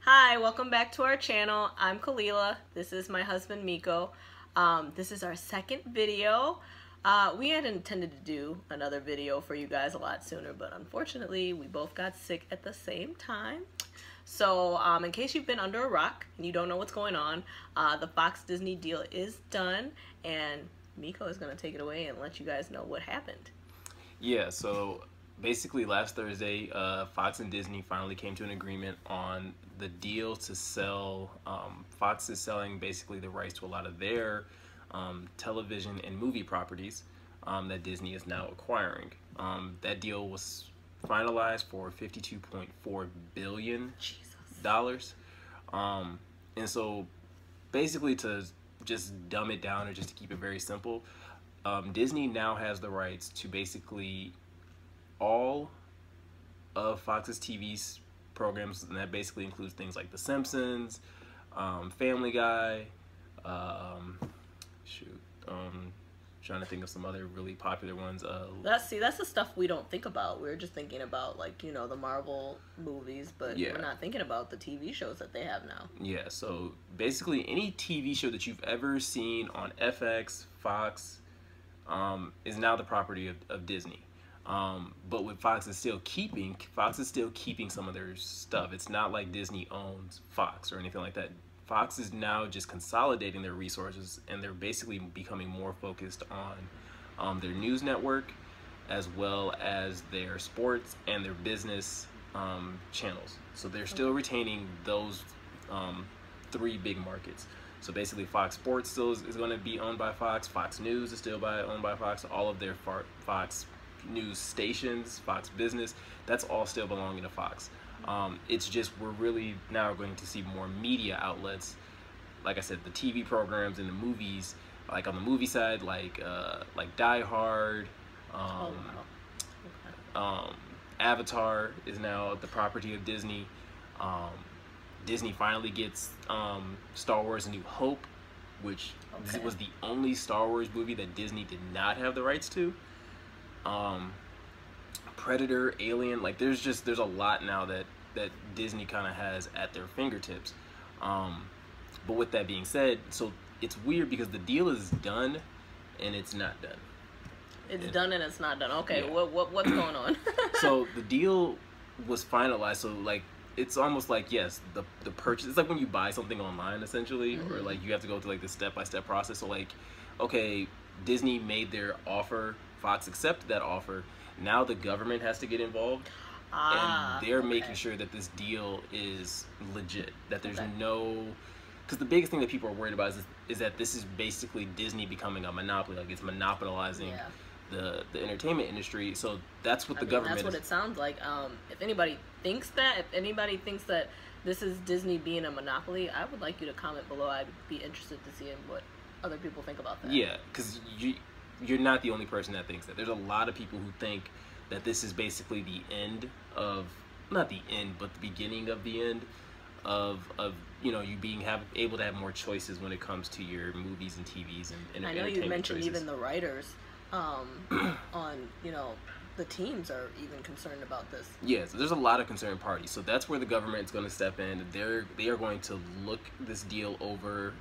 Hi, welcome back to our channel. I'm Kalila. This is my husband Miko. This is our second video. We had intended to do another video for you guys a lot sooner, but unfortunately we both got sick at the same time. So in case you've been under a rock and you don't know what's going on, the Fox Disney deal is done, and Miko is going to take it away and let you guys know what happened. Yeah, so basically last Thursday, Fox and Disney finally came to an agreement on the deal to sell. Fox is selling basically the rights to a lot of their television and movie properties that Disney is now acquiring. That deal was finalized for $52.4 billion. Jesus. And so basically, to just dumb it down or just to keep it very simple, Disney now has the rights to basically all of Fox's TV programs, and that basically includes things like The Simpsons, Family Guy, trying to think of some other really popular ones. That's the stuff we don't think about. We're just thinking about, like, you know, the Marvel movies, but Yeah. we're not thinking about the TV shows that they have now. Yeah, so basically any TV show that you've ever seen on FX, Fox, is now the property of Disney. But what Fox is still keeping some of their stuff. It's not like Disney owns Fox or anything like that. Fox is now just consolidating their resources, and they're basically becoming more focused on their news network, as well as their sports and their business channels. So they're still retaining those three big markets. So basically Fox Sports still is going to be owned by Fox. Fox News is still owned by Fox. All of their Fox News stations, Fox Business, that's all still belonging to Fox. It's just we're really now going to see more media outlets, like I said, the TV programs and the movies. Like on the movie side, like Die Hard, Avatar is now the property of Disney. Disney finally gets Star Wars: A New Hope, which was the only Star Wars movie that Disney did not have the rights to. Predator, Alien, like there's a lot now that Disney kind of has at their fingertips. But with that being said, so it's weird because the deal is done and it's not done. It's done and it's not done. Okay, yeah. What's going on? So the deal was finalized. So like it's almost like, yes, the purchase. It's like when you buy something online, essentially, or like you have to go through like the step-by-step process. So like, okay, Disney made their offer. Fox accepted that offer. Now the government has to get involved, and they're making sure that this deal is legit. That there's no, because the biggest thing that people are worried about is that this is basically Disney becoming a monopoly. Like it's monopolizing the entertainment industry. So that's what the government. That's what it sounds like. If anybody thinks that this is Disney being a monopoly, I would like you to comment below. I'd be interested to see what other people think about that. Yeah, because you're not the only person that thinks that. There's a lot of people who think that this is basically the end of, not the end, but the beginning of the end of you know, you able to have more choices when it comes to your movies and TVs and I know entertainment you mentioned choices. Even the writers on, you know, the teams are even concerned about this. Yeah, so there's a lot of concerned parties. So that's where the government's going to step in. They are going to look this deal over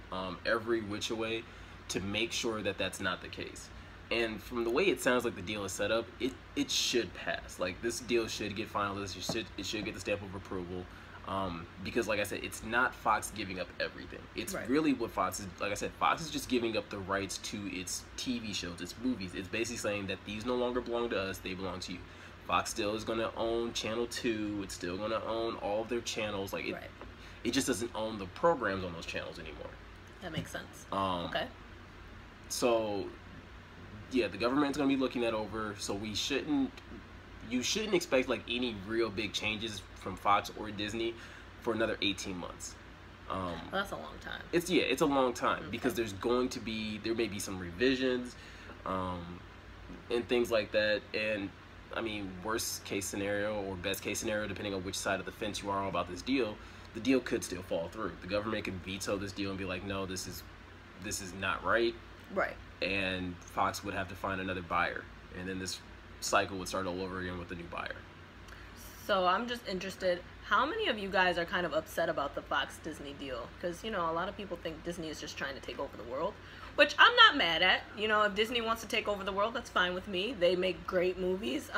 every which way to make sure that that's not the case. And from the way it sounds like the deal is set up, it should pass. Like this deal should get finalized. It should get the stamp of approval. Because like I said, it's not Fox giving up everything. It's really what Fox is, like I said, Fox is just giving up the rights to its TV shows, its movies. It's basically saying that these no longer belong to us, they belong to you. Fox still is going to own Channel 2. It's still going to own all of their channels. Like it just doesn't own the programs on those channels anymore. That makes sense. Okay. So yeah, the government's going to be looking that over. So you shouldn't expect like any real big changes from Fox or Disney for another 18 months. Well, that's a long time. It's a long time because there may be some revisions and things like that. And I mean, worst case scenario or best case scenario, depending on which side of the fence you are about this deal, the deal could still fall through. The government could veto this deal and be like, no, this is not right. Right. And Fox would have to find another buyer, and then this cycle would start all over again with a new buyer. So I'm just interested, how many of you guys are kind of upset about the Fox Disney deal? Because, you know, a lot of people think Disney is just trying to take over the world, which I'm not mad at. You know, if Disney wants to take over the world, that's fine with me. They make great movies.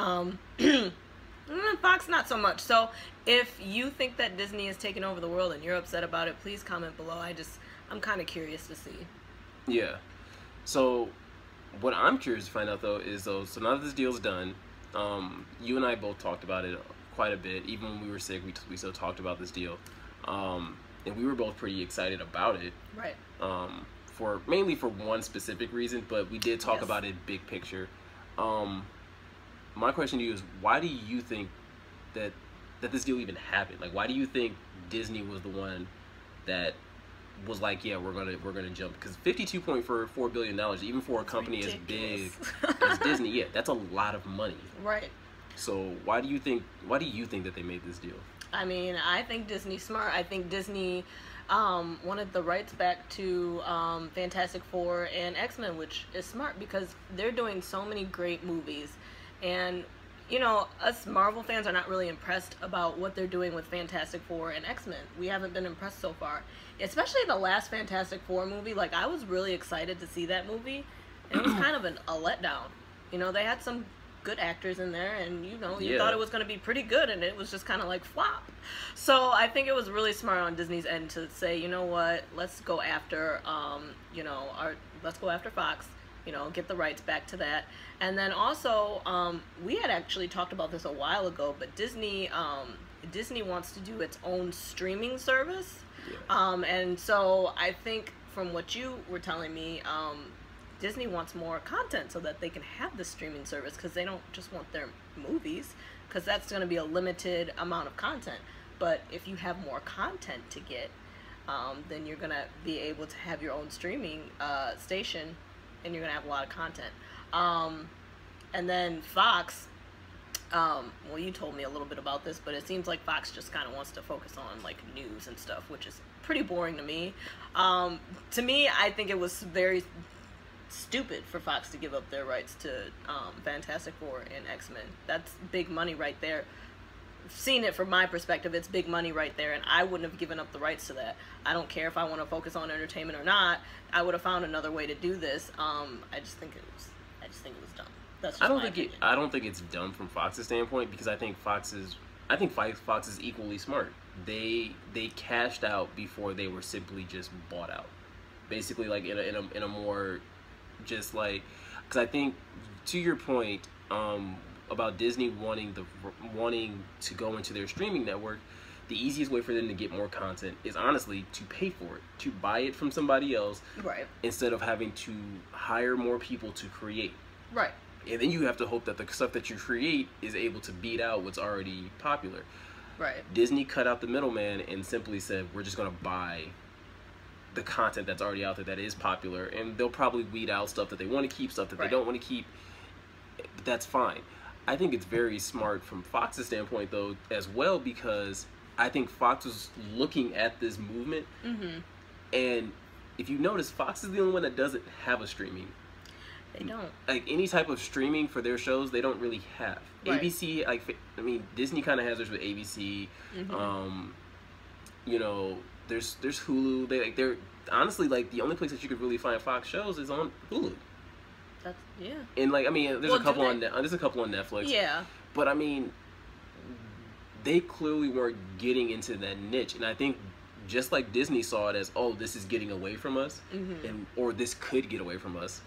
Fox, not so much. So if you think that Disney is taking over the world and you're upset about it, please comment below. I'm kind of curious to see. Yeah. So what I'm curious to find out, though, is, so now that this deal's done, you and I both talked about it quite a bit. Even when we were sick, we still talked about this deal. And we were both pretty excited about it. Right. Mainly for one specific reason, but we did talk about it big picture. My question to you is, why do you think that this deal even happened? Like, why do you think Disney was the one that was like, yeah, we're gonna jump? Because $52.4 billion, even for a company as big as Disney, yeah, that's a lot of money. Right. So why do you think that they made this deal? I mean, I think Disney's smart. I think Disney wanted the rights back to Fantastic Four and X-Men, which is smart because they're doing so many great movies. And, you know, us Marvel fans are not really impressed about what they're doing with Fantastic Four and X-Men. We haven't been impressed so far. Especially the last Fantastic Four movie. Like, I was really excited to see that movie. And it was kind of a letdown. You know, they had some good actors in there, and, you know, you thought it was going to be pretty good, and it was just kind of like flop. So I think it was really smart on Disney's end to say, you know what, let's go after, let's go after Fox. You know, get the rights back to that. And then also, we had actually talked about this a while ago, but Disney wants to do its own streaming service. Yeah. And so I think from what you were telling me, Disney wants more content so that they can have the streaming service, because they don't just want their movies, because that's going to be a limited amount of content. But if you have more content to get, then you're going to be able to have your own streaming station, and you're going to have a lot of content. And then Fox, well, you told me a little bit about this, but it seems like Fox just kind of wants to focus on, like, news and stuff, which is pretty boring to me. To me, I think it was very stupid for Fox to give up their rights to Fantastic Four and X-Men. That's big money right there. Seen it from my perspective, it's big money right there, and I wouldn't have given up the rights to that. I don't care if I want to focus on entertainment or not. I would have found another way to do this. I just think it was dumb. That's just I don't think it's dumb from Fox's standpoint, because I think Fox is equally smart. They cashed out before they were simply just bought out. Basically, like in a more just like, because I think, to your point, about Disney wanting to go into their streaming network, the easiest way for them to get more content is honestly to pay for it, to buy it from somebody else, right? Instead of having to hire more people to create, right? And then you have to hope that the stuff that you create is able to beat out what's already popular, right? Disney cut out the middleman and simply said, we're just going to buy the content that's already out there that is popular, and they'll probably weed out stuff that they want to keep, stuff that they don't want to keep. But that's fine. I think it's very smart from Fox's standpoint, though, as well, because I think Fox was looking at this movement, and if you notice, Fox is the only one that doesn't have a streaming. They don't. Like, any type of streaming for their shows, they don't really have. Right. ABC, Disney kind of has theirs with ABC. You know, there's Hulu. They're honestly, like, the only place that you could really find Fox shows is on Hulu. Yeah. And there's a couple on Netflix. Yeah. But they clearly weren't getting into that niche, and I think just like Disney saw it as, oh, this is getting away from us, or this could get away from us.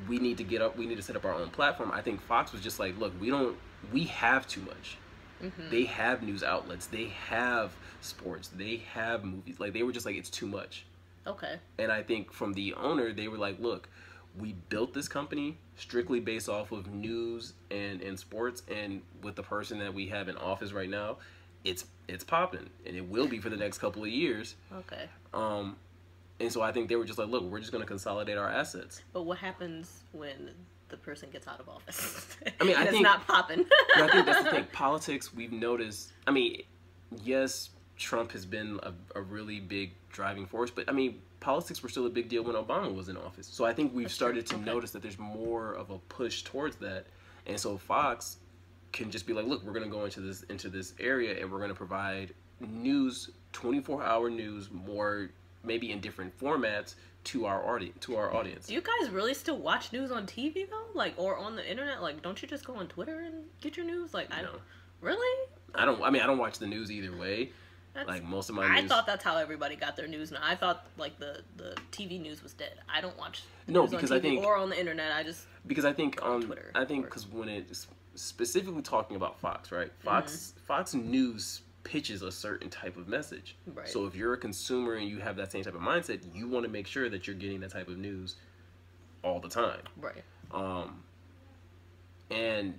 We need to set up our own platform. I think Fox was just like, look, we have too much. They have news outlets, they have sports, they have movies. Like, they were just like, it's too much. Okay. And I think from the owner, they were like, look, we built this company strictly based off of news and sports, and with the person that we have in office right now, it's popping, and it will be for the next couple of years. Okay. And so I think they were just like, look, we're just going to consolidate our assets. But what happens when the person gets out of office? I think it's not popping. I think that's the thing. Politics, we've noticed. Yes, Trump has been a really big driving force, but politics were still a big deal when Obama was in office. So I think we've started to notice that there's more of a push towards that. And so Fox, can just be like, look, we're going to go into this area and we're going to provide news, 24-hour news, more maybe in different formats to our audience. Do you guys really still watch news on TV though? Like, or on the internet? Like, don't you just go on Twitter and get your news? Like, No. Really? I don't watch the news either way. Like, most of my news... I thought that's how everybody got their news now. I thought, like, the TV news was dead. I don't watch No, news because on I TV think... or on the internet. I just... Because I think... on Twitter. I think because when it's specifically talking about Fox, right? Fox News pitches a certain type of message. Right. So if you're a consumer and you have that same type of mindset, you want to make sure that you're getting that type of news all the time. Right. And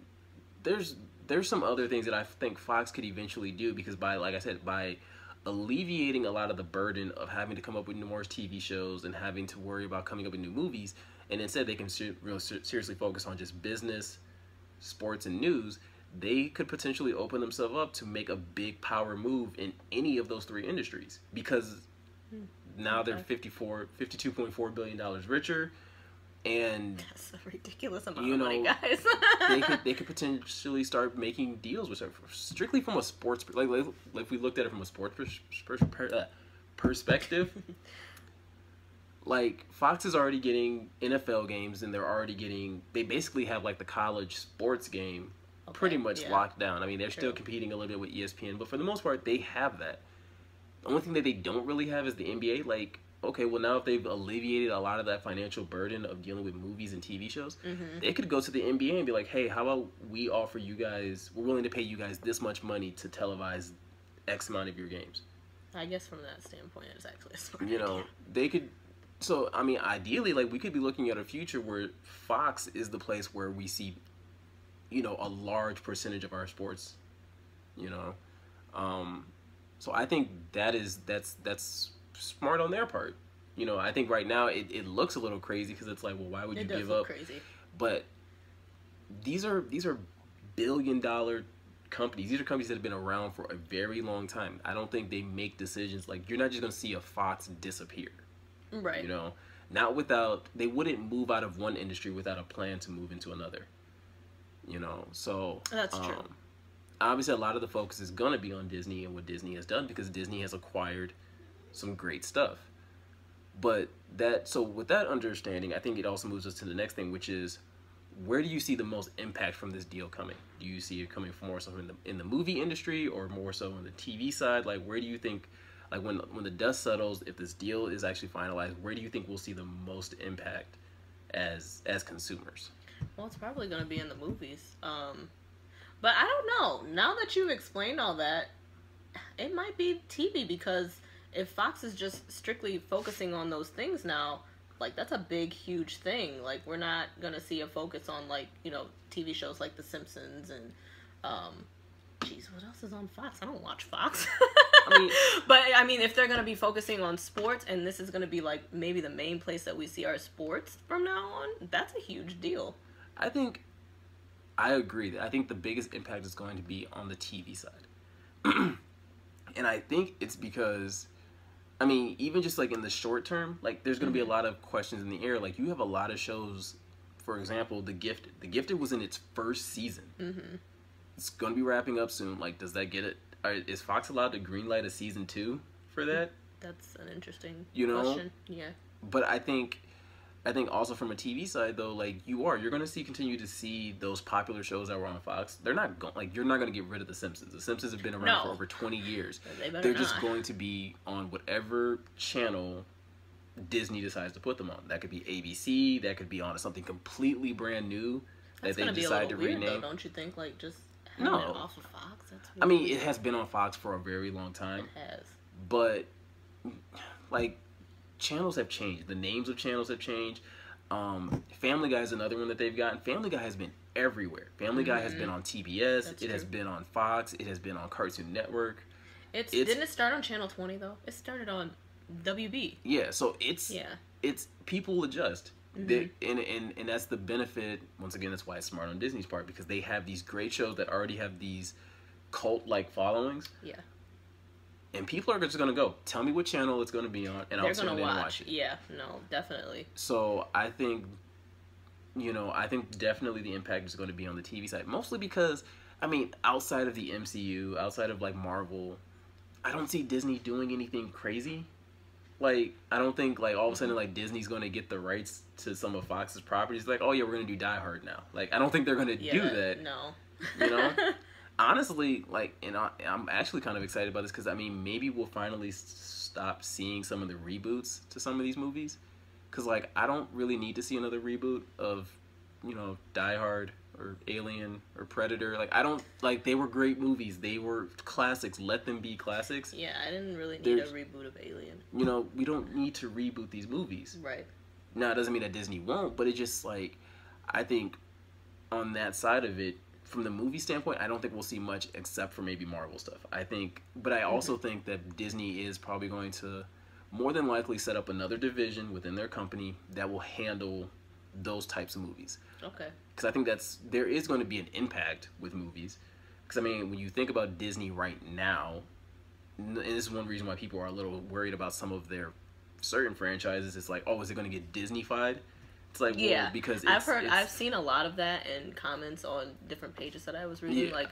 there's some other things that I think Fox could eventually do, because by, like I said, by alleviating a lot of the burden of having to come up with more TV shows and having to worry about coming up with new movies, and instead they can seriously focus on just business, sports, and news, they could potentially open themselves up to make a big power move in any of those three industries, because now they're $52.4 billion richer. And that's a ridiculous amount of money, guys. they could potentially start making deals with strictly from a sports, like if we looked at it from a sports perspective. Like, Fox is already getting NFL games, and they basically have like the college sports game pretty much locked down. I mean, they're still competing a little bit with ESPN, but for the most part, they have that. The only thing that they don't really have is the NBA. Like, okay, well, now if they've alleviated a lot of that financial burden of dealing with movies and TV shows, they could go to the NBA and be like, hey, how about we offer you guys, we're willing to pay you guys this much money to televise X amount of your games. I guess from that standpoint, it's actually a smart idea. They could, so, I mean, ideally, like, we could be looking at a future where Fox is the place where we see, a large percentage of our sports, so I think that's smart on their part. I think right now it looks a little crazy because it's like, well, why would you give up? Crazy. But these are billion-dollar companies. These are companies that have been around for a very long time. I don't think they make decisions like, you're not just going to see a Fox disappear. Right. Not without, they wouldn't move out of one industry without a plan to move into another. So that's true. Obviously, a lot of the focus is going to be on Disney and what Disney has done, because Disney has acquired some great stuff. But so with that understanding, I think it also moves us to the next thing, which is, where do you see the most impact from this deal coming? Do you see it coming from more so in the movie industry, or more so on the TV side? Like, where do you think, like, when the dust settles, if this deal is actually finalized, where do you think we'll see the most impact as consumers? Well, it's probably going to be in the movies. But I don't know. Now that you've explained all that, it might be TV, because if Fox is just strictly focusing on those things now, like, that's a big, huge thing. Like, we're not going to see a focus on, like, TV shows like The Simpsons and, what else is on Fox? I don't watch Fox. But, if they're going to be focusing on sports, and this is going to be, like, maybe the main place that we see our sports from now on, that's a huge deal. I agree. I think the biggest impact is going to be on the TV side. And I think it's because, even just like in the short term, like, there's going to be a lot of questions in the air. Like, you have a lot of shows, for example, The Gifted. The Gifted was in its first season. It's going to be wrapping up soon. Like, does that get it? Is Fox allowed to greenlight a season 2 for that? That's an interesting question. Yeah. But I think also from a TV side, though, like, you're going to continue to see those popular shows that were on Fox. They're not you're not going to get rid of The Simpsons. The Simpsons have been around for over 20 years. They're just going to be on whatever channel Disney decides to put them on. That could be ABC. That could be on something completely brand new that they decide to rename. Though, don't you think? Like, just having it off of Fox. That's really it has been on Fox for a very long time. It has. But, like, channels have changed. The names of channels have changed. Family Guy is another one that they've gotten. Family Guy has been everywhere. Family Guy has been on TBS. It has been on Fox. It has been on Cartoon Network. Didn't it start on Channel 20 though? It started on WB. Yeah, so it's people adjust. And that's the benefit. Once again, that's why it's smart on Disney's part, because they have these great shows that already have these cult-like followings. Yeah. And people are just going to go, tell me what channel it's going to be on, and I'll tune in and watch it. Yeah, no, definitely. So I think, definitely the impact is going to be on the TV side. Mostly because I mean, outside of the MCU, outside of like Marvel, I don't see Disney doing anything crazy. Like, I don't think like all of a sudden like Disney's going to get the rights to some of Fox's properties. Like, oh yeah, we're going to do Die Hard now. Like, I don't think they're going to do that. No. You know? Honestly, like, and I'm actually kind of excited about this because, I mean, maybe we'll finally stop seeing some of the reboots to some of these movies. Because, like, I don't really need to see another reboot of, you know, Die Hard or Alien or Predator. Like, I don't, like, they were great movies. They were classics. Let them be classics. Yeah, I didn't really need a reboot of Alien. You know, we don't need to reboot these movies. Right. Now, it doesn't mean that Disney won't, but it just, like, I think on that side of it, from the movie standpoint, I don't think we'll see much except for maybe Marvel stuff. I think, but I also think that Disney is probably going to more than likely set up another division within their company that will handle those types of movies. Okay. Because I think there is going to be an impact with movies. Because, I mean, when you think about Disney right now, and this is one reason why people are a little worried about some of their certain franchises, it's like, oh, is it going to get Disney-fied? It's like, well, because I've seen a lot of that in comments on different pages that I was reading. Yeah. Like,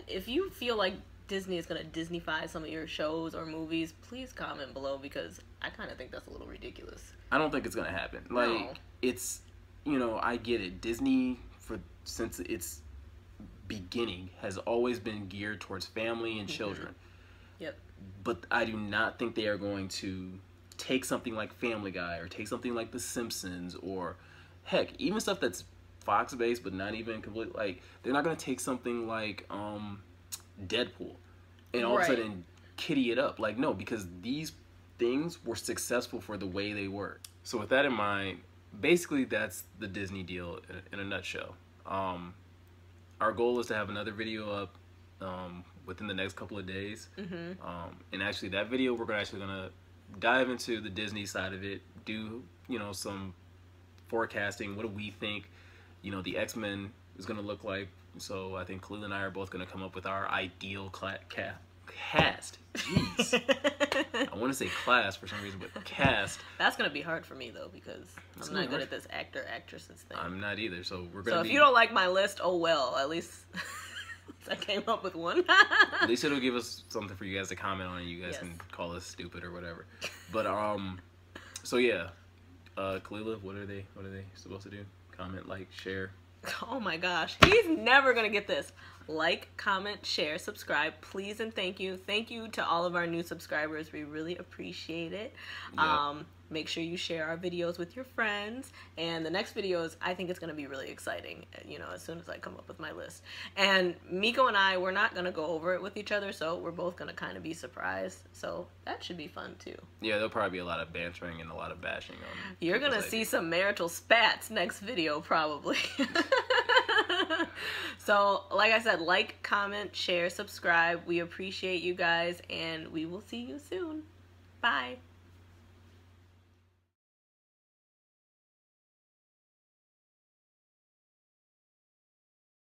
if you feel like Disney is going to Disney-fy some of your shows or movies, please comment below, because I kind of think that's a little ridiculous. I don't think it's going to happen. Like, it's, you know, I get it. Disney, since its beginning, has always been geared towards family and children. Yep. But I do not think they are going to take something like Family Guy or take something like The Simpsons, or heck, even stuff that's Fox based but not even completely, like, they're not going to take something like Deadpool and all of a sudden kitty it up. Like, no, because these things were successful for the way they were. So with that in mind, basically that's the Disney deal in a nutshell. Our goal is to have another video up within the next couple of days. And actually that video, we're actually gonna dive into the Disney side of it, do, you know, some forecasting. What do we think, you know, the X-Men is going to look like? So I think Khalil and I are both going to come up with our ideal cast. Jeez. I want to say class for some reason, but cast. That's going to be hard for me, though, because I'm not good at this actor-actresses thing. I'm not either, so we're going to So if you don't like my list, oh well, at least I came up with one. At least it'll give us something for you guys to comment on, and you guys can call us stupid or whatever. But so yeah, Kalila, what are they supposed to do? Comment, like, share. Oh my gosh, he's never gonna get this. Like, comment, share, subscribe, please and thank you. Thank you to all of our new subscribers. We really appreciate it. Yep. Make sure you share our videos with your friends. And the next videos, I think it's going to be really exciting, you know, as soon as I come up with my list. And Miko and I, we're not going to go over it with each other, so we're both going to kind of be surprised. So that should be fun, too. Yeah, there'll probably be a lot of bantering and a lot of bashing on. You're going to see some marital spats next video, probably. So, like I said, like, comment, share, subscribe. We appreciate you guys, and we will see you soon. Bye.